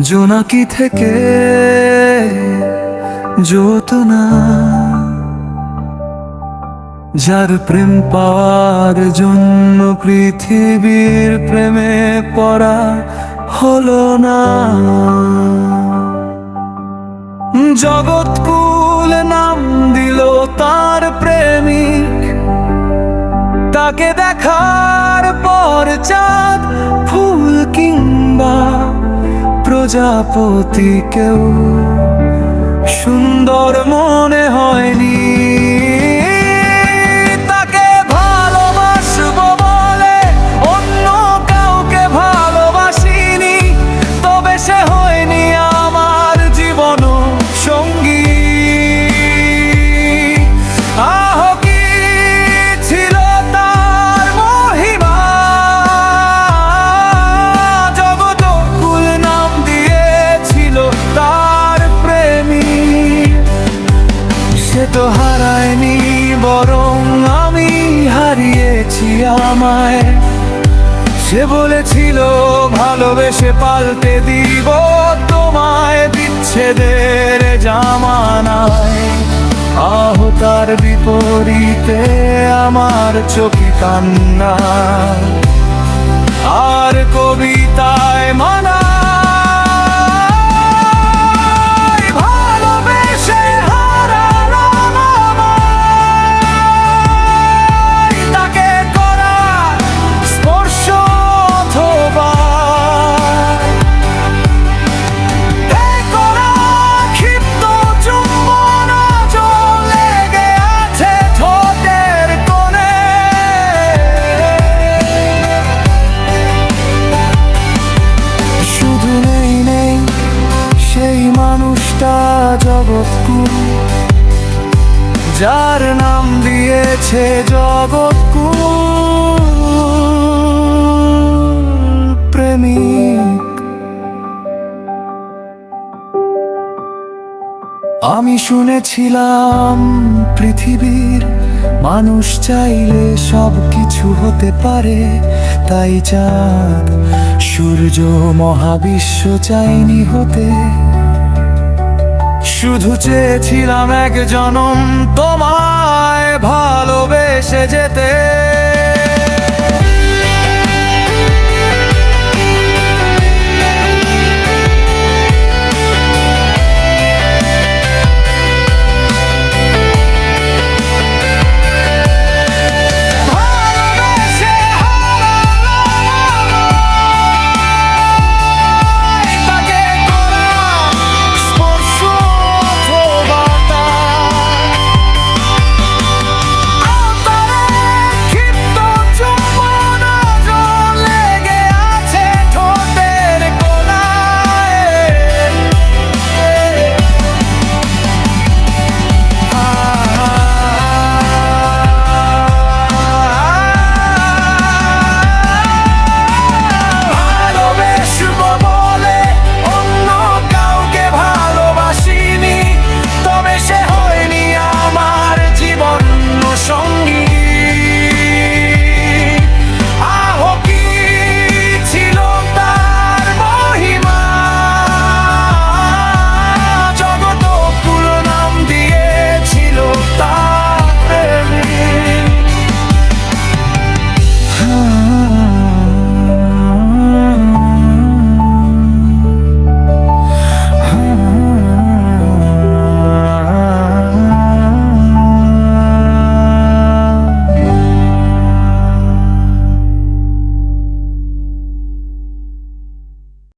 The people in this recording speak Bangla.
জোনাকি থেকে জ্যোৎস্না, যার প্রেম পাওয়ার জন্য পৃথিবীর প্রেমে পড়া হলো না। জগৎকুল নাম দিল তার প্রেমিক, তাকে দেখার পর চাঁদ ফুল কিংবা প্রজাপতিকেও সুন্দর মনে হয়নি। তাকে ভালোবাসবো বলে অন্য কাউকে ভালোবাসিনি, তবে সে হয়নি আমার জীবন সঙ্গী। আহ কি ছিল তার মহিমা, জগৎকুল নাম দিয়েছিল তার প্রেমিক। সে তো হারায়নি, বরং আমি হারিয়েছি আমায়। সে বলেছিল ভালোবেসে পাল্টে দিব তোমায় বিচ্ছেদের জামানায়। আহ তার বিপরীতে আমার চোখে কান্না, আর কবিতায় মানা। জগৎকুল, যার নাম দিয়েছে জগৎকুল প্রেমিক। আমি শুনেছিলাম পৃথিবীর মানুষ চাইলে সব কিছু হতে পারে, তাই চাঁদ সূর্য মহাবিশ্ব চাইনি হতে। শুধু চেয়েছিলাম এক জনম তোমায় ভালোবেসে যেতে।